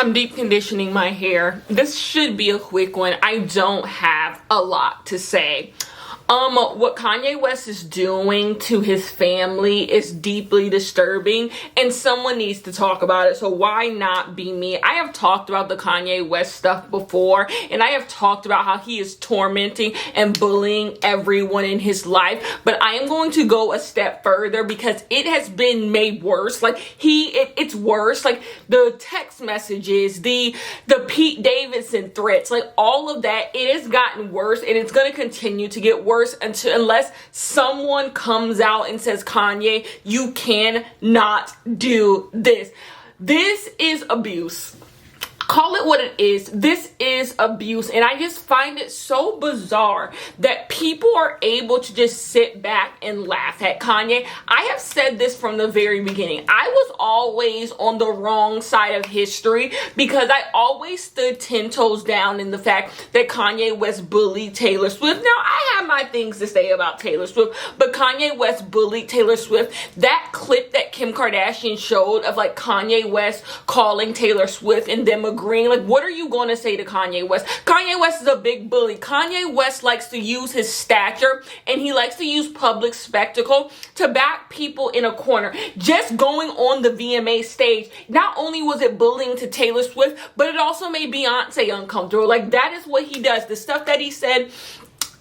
I'm deep conditioning my hair. This should be a quick one. I don't have a lot to say. What Kanye West is doing to his family is deeply disturbing, and someone needs to talk about it, so why not be me? I have talked about the Kanye West stuff before, and I have talked about how he is tormenting and bullying everyone in his life, but I am going to go a step further because it has been made worse. Like, it's worse. Like, the text messages, the Pete Davidson threats, like, all of that, it has gotten worse, and it's going to continue to get worse unless someone comes out and says, Kanye, you cannot do this. This is abuse. Call it what it is. This is abuse. And I just find it so bizarre that people are able to just sit back and laugh at Kanye. I have said this from the very beginning. I was always on the wrong side of history because I always stood 10 toes down in the fact that Kanye West bullied Taylor Swift. Now, I have my things to say about Taylor Swift, but Kanye West bullied Taylor Swift. That clip that Kim Kardashian showed of like Kanye West calling Taylor Swift and them agreeing, like, what are you going to say to Kanye West? Kanye West is a big bully. Kanye West likes to use his stature and he likes to use public spectacle to back people in a corner. Just going on the VMA stage, not only was it bullying to Taylor Swift, but it also made Beyonce uncomfortable. Like, that is what he does. The stuff that he said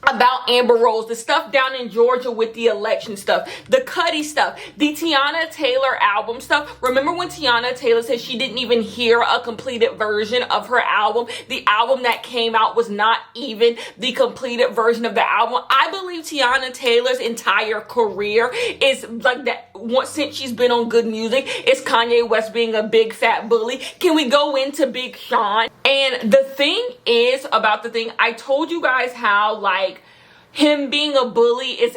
about Amber Rose, the stuff down in Georgia with the election stuff, the Cudi stuff, the Tiana Taylor album stuff. Remember when Tiana Taylor said she didn't even hear a completed version of her album? The album that came out was not even the completed version of the album. I believe Tiana Taylor's entire career is like that. Since she's been on Good Music, it's Kanye West being a big fat bully. Can we go into Big Sean? And the thing is about the thing, I told you guys how, like, him being a bully is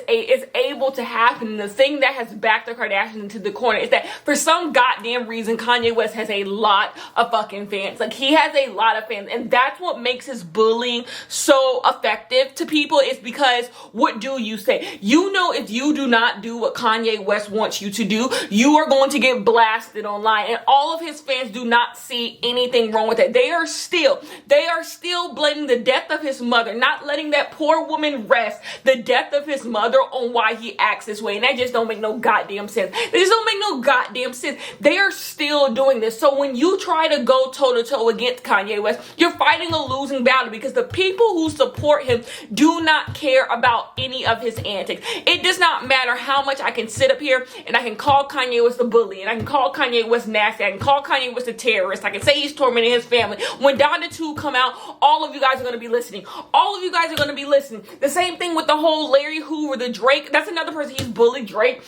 able to happen. The thing that has backed the Kardashians into the corner is that for some goddamn reason, Kanye West has a lot of fucking fans. Like, he has a lot of fans, and that's what makes his bullying so effective to people, is because what do you say? You know, if you do not do what Kanye West wants you to do, you are going to get blasted online, and all of his fans do not see anything wrong with that. They are still blaming the death of his mother, not letting that poor woman rest, the death of his mother, on why he acts this way. And that just don't make no goddamn sense. They just don't make no goddamn sense. They are still doing this. So when you try to go toe to toe against Kanye West, you're fighting a losing battle, because the people who support him do not care about any of his antics. It does not matter how much I can sit up here and I can call Kanye West a bully, and I can call Kanye West nasty, I can call Kanye West a terrorist, I can say he's tormenting his family. When Donda 2 come out, all of you guys are going to be listening. All of you guys are going to be listening. The same thing with the whole Larry Hoover, the Drake. That's another person, he's bullied Drake.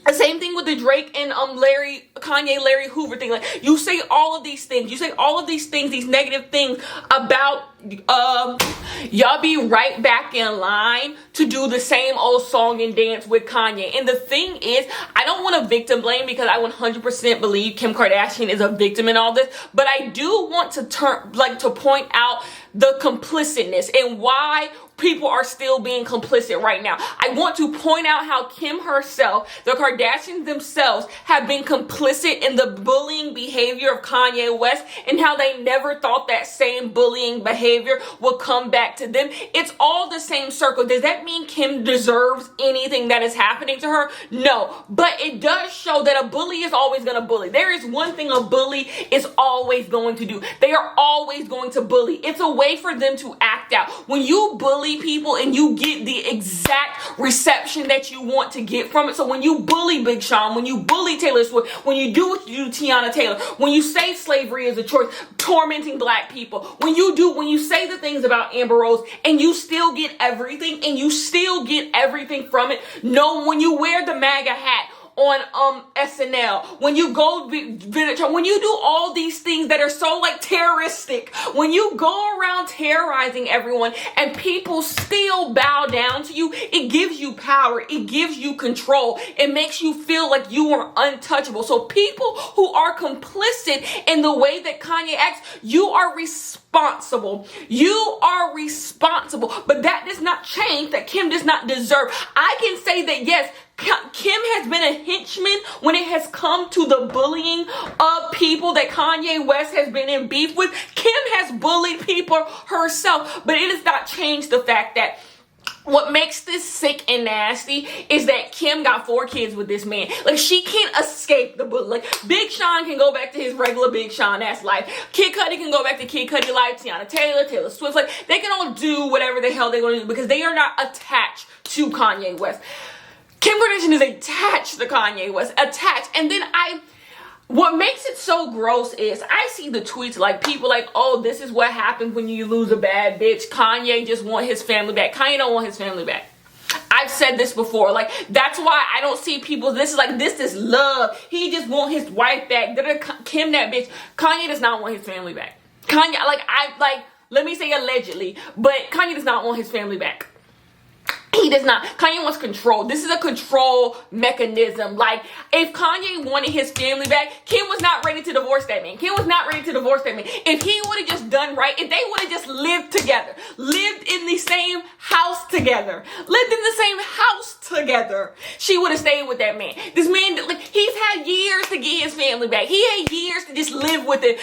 The same thing with the Drake and Kanye Larry Hoover thing. Like, you say all of these things. You say all of these things, these negative things about y'all be right back in line to do the same old song and dance with Kanye. And the thing is, I don't want to victim blame, because I 100% believe Kim Kardashian is a victim in all this, but I do want to point out the complicitness and why people are still being complicit right now. I want to point out how Kim herself, the Kardashians themselves, have been complicit in the bullying behavior of Kanye West, and how they never thought that same bullying behavior would come back to them. It's all the same circle. Does that mean Kim deserves anything that is happening to her? No. But it does show that a bully is always going to bully. There is one thing a bully is always going to do. They are always going to bully. It's a way for them to act out. When you bully people and you get the exact reception that you want to get from it. So when you bully Big Sean, when you bully Taylor Swift, when you do what you do Tiana Taylor, when you say slavery is a choice, tormenting black people, when you say the things about Amber Rose and you still get everything, from it. No, when you wear the MAGA hat on SNL, when you go when you do all these things that are so like terroristic, when you go around terrorizing everyone and people still bow down to you, it gives you power, it gives you control, it makes you feel like you are untouchable. So people who are complicit in the way that Kanye acts, you are responsible responsible. You are responsible. But that does not change that Kim does not deserve. I can say that yes, Kim has been a henchman when it has come to the bullying of people that Kanye West has been in beef with. Kim has bullied people herself, but it does not change the fact that what makes this sick and nasty is that Kim got 4 kids with this man. Like, she can't escape the bully. Like, Big Sean can go back to his regular Big Sean ass life. Kid Cudi can go back to Kid Cudi life. Tiana Taylor, Taylor Swift. Like, they can all do whatever the hell they're going to do because they are not attached to Kanye West. Kim Kardashian is attached to Kanye West. Attached. And then what makes it so gross is I see the tweets like people like, oh, this is what happens when you lose a bad bitch. Kanye just want his family back. Kanye don't want his family back. I've said this before. Like, that's why I don't see people. This is love. He just want his wife back. Kim that bitch. Kanye does not want his family back. Kanye, let me say allegedly, but Kanye does not want his family back. He does not. Kanye wants control. This is a control mechanism. Like, if Kanye wanted his family back, Kim was not ready to divorce that man. Kim was not ready to divorce that man. If he would have just done right, if they would have just lived together, lived in the same house together, she would have stayed with that man. This man, like, he's had years to get his family back. He had years to just live with it.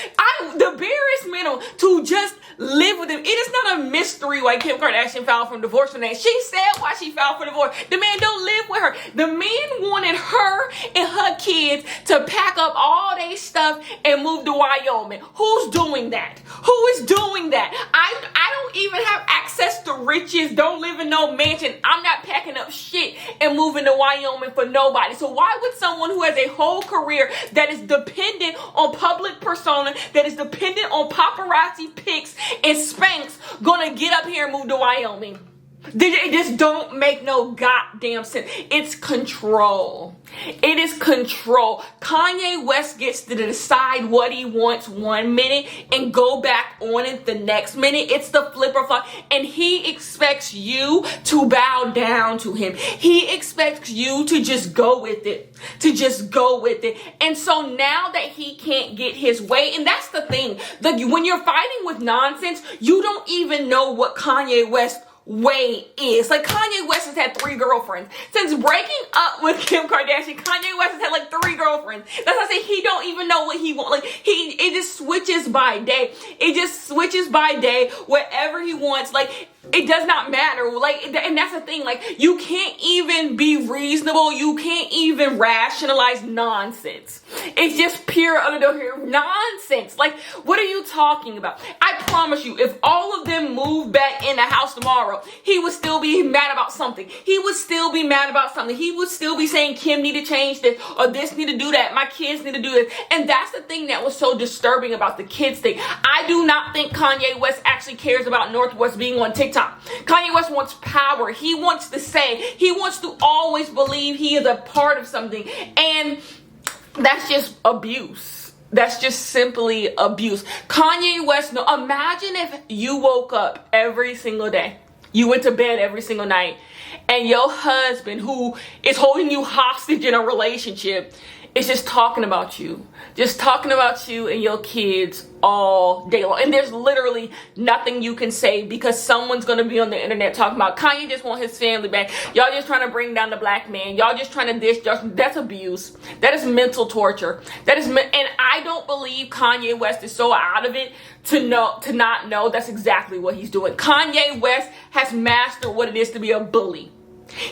The barest minimum to just live with him. It is not a mystery why Kim Kardashian filed for divorce from that. She said why she filed for divorce. The man don't live with her. The man wanted her and her kids to pack up all their stuff and move to Wyoming. Who's doing that? Who is doing that? I don't even have access to riches. Don't live in no mansion. I'm not packing up shit and moving to Wyoming for nobody. So why would someone who has a whole career that is dependent on public persona, that is dependent on paparazzi pics and Spanx, gonna get up here and move to Wyoming? It just don't make no goddamn sense. It's control. It is control. Kanye West gets to decide what he wants 1 minute and go back on it the next minute. It's the flipper flop. And he expects you to bow down to him. He expects you to just go with it. And so now that he can't get his way, and that's the thing. When you're fighting with nonsense, you don't even know what Kanye West way is. Like, Kanye West has had 3 girlfriends. Since breaking up with Kim Kardashian, Kanye West has had like 3 girlfriends. That's why I say he don't even know what he wants. Like, it just switches by day. Whatever he wants. Like, it does not matter. Like, and that's the thing. Like, you can't even be reasonable. You can't even rationalize nonsense. It's just pure unadulterated nonsense. Like, what are you talking about? I promise you, if all of them moved back in the house tomorrow, he would still be mad about something. He would still be saying Kim need to change this, or this need to do that. My kids need to do this. And that's the thing that was so disturbing about the kids thing. I do not think Kanye West actually cares about North West being on TikTok. Kanye West wants power. He wants to say, he wants to always believe he is a part of something. And that's just abuse. That's just simply abuse. Kanye West, no, imagine if you woke up every single day. You went to bed every single night, and your husband, who is holding you hostage in a relationship, is just talking about you and your kids all day long. And there's literally nothing you can say because someone's going to be on the internet talking about Kanye just want his family back. Y'all just trying to bring down the black man. Y'all just trying to dish. That's abuse. That is mental torture. And I don't believe Kanye West is so out of it to not know that's exactly what he's doing. Kanye West has mastered what it is to be a bully.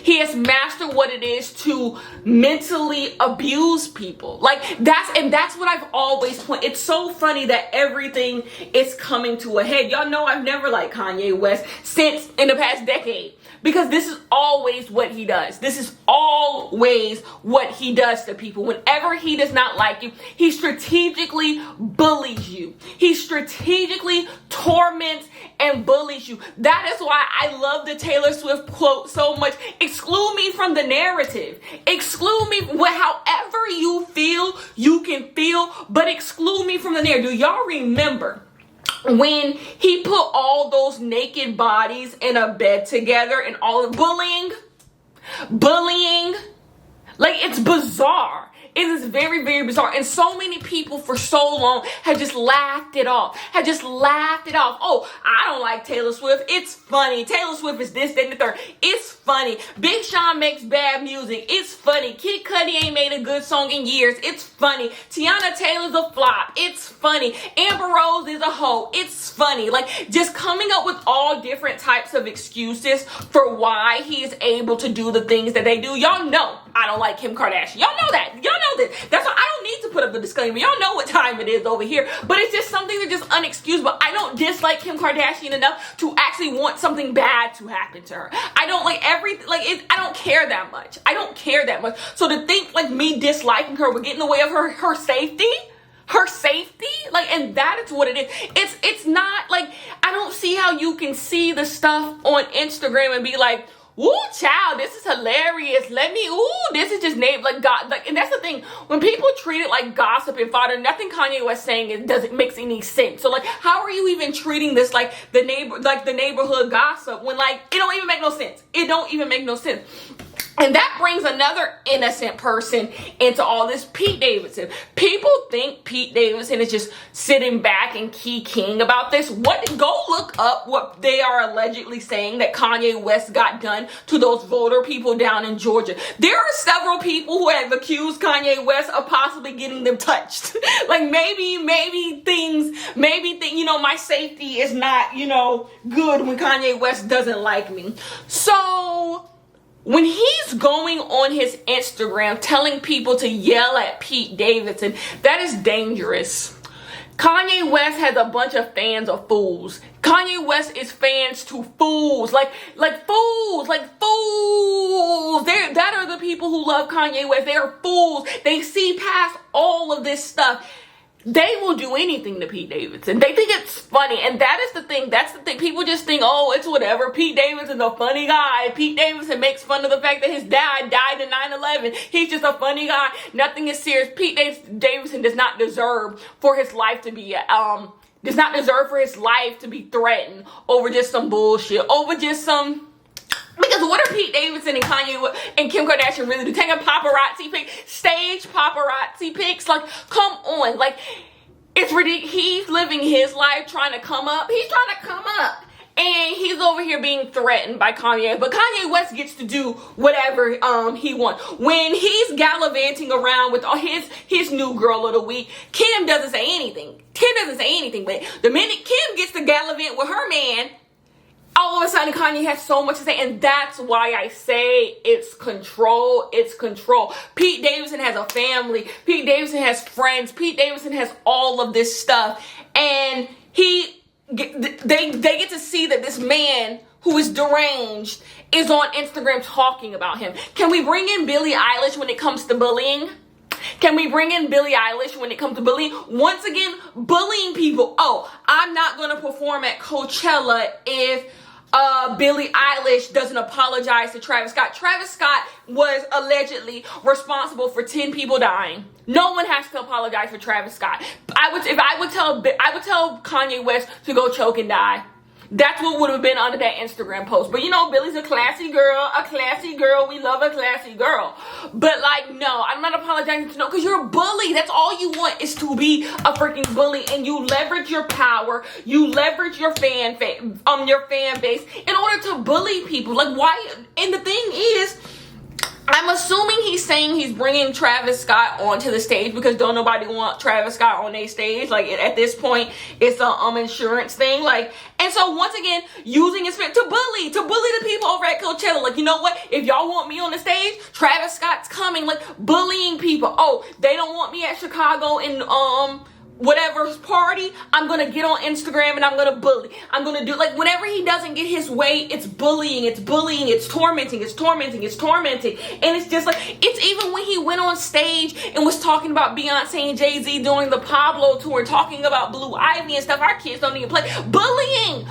He has mastered what it is to mentally abuse people. That's what I've always pointed. It's so funny that everything is coming to a head. Y'all know I've never liked Kanye West since in the past decade. Because this is always what he does. This is always what he does to people. Whenever he does not like you, he strategically bullies you. He strategically torments and bullies you. That is why I love the Taylor Swift quote so much. Exclude me from the narrative. Exclude me however you feel, you can feel, but exclude me from the narrative. Do y'all remember when he put all those naked bodies in a bed together and all bullying? Like, it's bizarre. it is very, very bizarre. And so many people for so long have just laughed it off. Oh, I don't like Taylor Swift. It's funny. Taylor Swift is this, that, and the third. It's funny. Big Sean makes bad music. It's funny. Kid Cudi ain't made a good song in years. It's funny. Tiana Taylor's a flop. It's funny. Amber Rose is a hoe. It's funny. Like, just coming up with all different types of excuses for why he is able to do the things that they do. Y'all know I don't like Kim Kardashian. Y'all know that. Y'all know this. That's why I don't need to put up a disclaimer. Y'all know what time it is over here. But it's just something that's just unexcusable. I don't dislike Kim Kardashian enough to actually want something bad to happen to her. I don't like everything. Like, I don't care that much. I don't care that much. So to think like me disliking her would get in the way of her safety. Her safety, like, and that is what it is. It's not like, I don't see how you can see the stuff on Instagram and be like, ooh, child, this is hilarious. This is just named like God. Like, and that's the thing. When people treat it like gossip and fodder, nothing Kanye West saying it doesn't make any sense. So like, how are you even treating this like the neighborhood gossip when like it don't even make no sense? It don't even make no sense. And that brings another innocent person into all this, Pete Davidson. People think Pete Davidson is just sitting back and king about this. Go look up what they are allegedly saying that Kanye West got done to those voter people down in Georgia. There are several people who have accused Kanye West of possibly getting them touched. Like maybe my safety is not, good when Kanye West doesn't like me. So when he's going on his Instagram telling people to yell at Pete Davidson, that is dangerous. Kanye West has a bunch of fans of fools. Kanye West is fans to fools. Like fools. That are the people who love Kanye West. They are fools. They see past all of this stuff. They will do anything to Pete Davidson. They think it's funny. And that is the thing. That's the thing. People just think, oh, it's whatever. Pete Davidson's a funny guy. Pete Davidson makes fun of the fact that his dad died in 9/11. He's just a funny guy. Nothing is serious. Pete Davidson does not deserve for his life to be threatened over just some bullshit. Over just some... Because what are Pete Davidson and Kanye and Kim Kardashian really do? Taking paparazzi pics, stage paparazzi pics? Like, come on. Like, it's ridiculous. He's living his life trying to come up. He's trying to come up. And he's over here being threatened by Kanye. But Kanye West gets to do whatever he wants. When he's gallivanting around with his new girl of the week, Kim doesn't say anything. But the minute Kim gets to gallivant with her man, all of a sudden Kanye has so much to say, and that's why I say it's control. Pete Davidson has a family. Pete Davidson has friends. Pete Davidson has all of this stuff, and they get to see that this man who is deranged is on Instagram talking about him. Can we bring in Billie Eilish when it comes to bullying? Once again, bullying people. Oh, I'm not going to perform at Coachella if Billie Eilish doesn't apologize to Travis Scott. Travis Scott was allegedly responsible for 10 people dying. No one has to apologize for Travis Scott. I would tell Kanye West to go choke and die. That's what would have been under that Instagram post. But Billie's a classy girl. We love a classy girl. But no, I'm not apologizing to because you're a bully. That's all you want is to be a freaking bully, and you leverage your power, you leverage your fan base in order to bully people. Like, why? And the thing is, I'm assuming he's saying he's bringing Travis Scott onto the stage because don't nobody want Travis Scott on their stage. Like, at this point, it's a insurance thing. Like, and so once again, using his to bully the people over at Coachella. Like, you know what? If y'all want me on the stage, Travis Scott's coming. Like, bullying people. Oh, they don't want me at Chicago in whatever party, I'm gonna get on Instagram and I'm gonna bully. I'm gonna do, whenever he doesn't get his way, it's bullying, it's tormenting. And it's just it's even when he went on stage and was talking about Beyonce and Jay-Z doing the Pablo tour, talking about Blue Ivy and stuff. Our kids don't even play. Bullying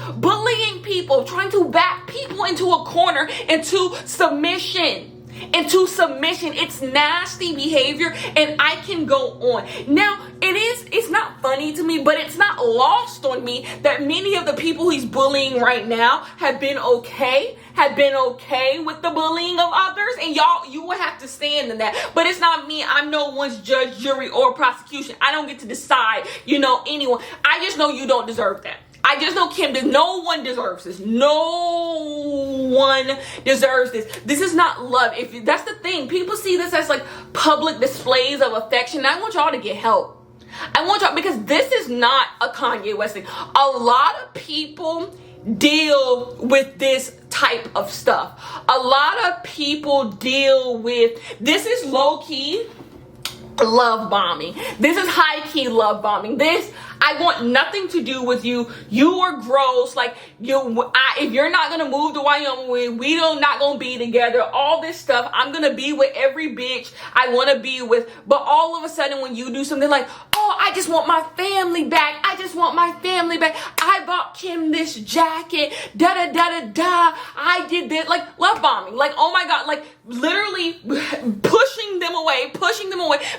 people, trying to back people into a corner, into submission. into submission. It's nasty behavior, and I can go on. Now, it's not funny to me, but it's not lost on me that many of the people he's bullying right now have been okay with the bullying of others, and you will have to stand in that. But it's not me. I'm no one's judge, jury, or prosecution. I don't get to decide, anyone. I just know you don't deserve that. I just know, Kim, that no one deserves this. No one deserves this. This is not love. That's the thing. People see this as like public displays of affection. I want y'all to get help. I want y'all, because this is not a Kanye West thing. A lot of people deal with this type of stuff. A lot of people deal with, this is low-key love bombing. This is high-key love bombing. I want nothing to do with you. You are gross. Like, if you're not gonna move to Wyoming, we don't not gonna be together. All this stuff. I'm gonna be with every bitch I want to be with. But all of a sudden, when you do something like, oh, I just want my family back. I just want my family back. I bought Kim this jacket. Da da da da da. I did this. Like, love bombing. Like, oh my God. Like, literally pushing them away,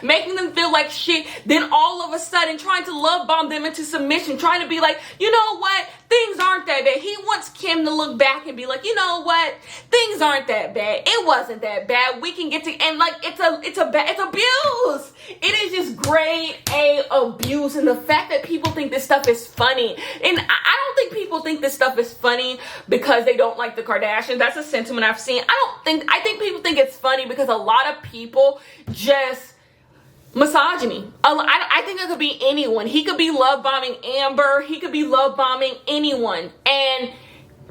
making them feel like shit. Then all of a sudden, trying to love bomb them into submission, trying to be like, you know what, things aren't that bad. He wants Kim to look back and be like, you know what, things aren't that bad. It wasn't that bad. We can get to, and like, it's abuse. It is just grade A abuse. And the fact that people think this stuff is funny, and I don't think people think this stuff is funny because they don't like the Kardashians. That's a sentiment I've seen. I think people think it's funny because a lot of people just misogyny. I think it could be anyone. He could be love bombing Amber. He could be love bombing anyone, and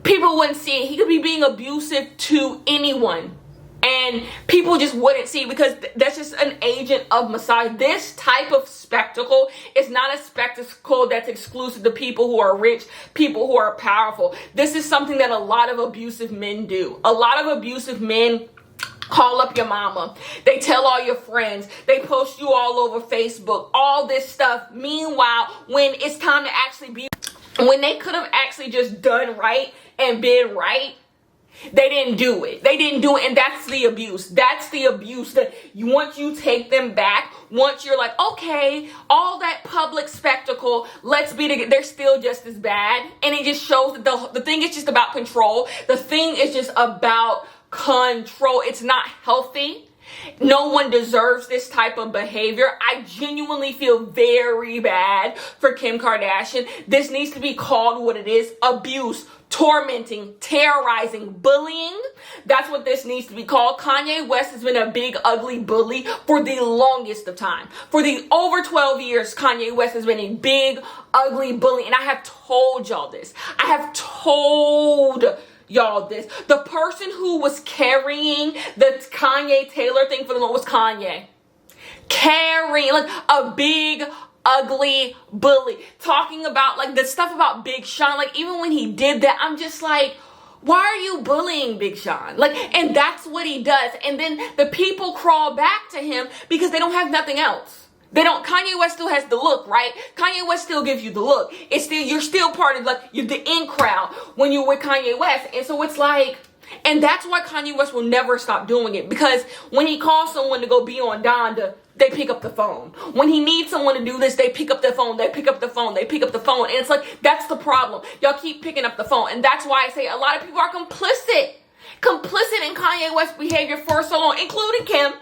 people wouldn't see it. He could be being abusive to anyone, and people just wouldn't see it because that's just an agent of misogyny. This type of spectacle is not a spectacle that's exclusive to people who are rich, people who are powerful. This is something that a lot of abusive men do. A lot of abusive men call up your mama. They tell all your friends. They post you all over Facebook. All this stuff. Meanwhile, when it's time to actually be, when they could have actually just done right and been right, they didn't do it. And that's the abuse. That once you take them back, once you're like, okay, all that public spectacle, let's be together, they're still just as bad. And it just shows that the thing is just about control. The thing is just about control. It's not healthy. No one deserves this type of behavior. I genuinely feel very bad for Kim Kardashian. This needs to be called what it is: abuse, tormenting, terrorizing, bullying. That's what this needs to be called. Kanye West has been a big, ugly bully for the longest of time. For the over 12 years, Kanye West has been a big, ugly bully. And I have told y'all this. I have told y'all this. The person who was carrying the Kanye Taylor thing for the Lord was Kanye. Carrying like a big, ugly bully. Talking about like the stuff about Big Sean. Like even when he did that, I'm just like, why are you bullying Big Sean? Like, and that's what he does. And then the people crawl back to him because they don't have nothing else. Kanye West still has the look, right? Kanye West still gives you the look. You're still part of like the in crowd when you're with Kanye West. And so it's like, and that's why Kanye West will never stop doing it, because when he calls someone to go be on Donda, they pick up the phone. When he needs someone to do this, they pick up the phone. And it's like, that's the problem. Y'all keep picking up the phone. And that's why I say a lot of people are complicit in Kanye West's behavior for so long, including Kim.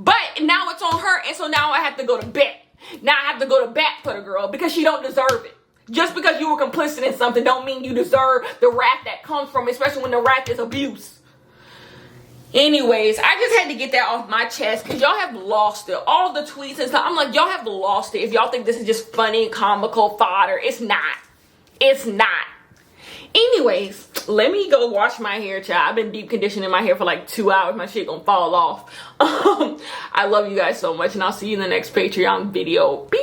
But now it's on her, and so now I have to go to bat. Now I have to go to bat for the girl because she don't deserve it. Just because you were complicit in something don't mean you deserve the wrath that comes from it, especially when the wrath is abuse. Anyways, I just had to get that off my chest because y'all have lost it. All the tweets and stuff, I'm like, y'all have lost it. If y'all think this is just funny, comical fodder, it's not. It's not. Anyways, let me go wash my hair, child. I've been deep conditioning my hair for like 2 hours. My shit gonna fall off. I love you guys so much, and I'll see you in the next Patreon video. Peace.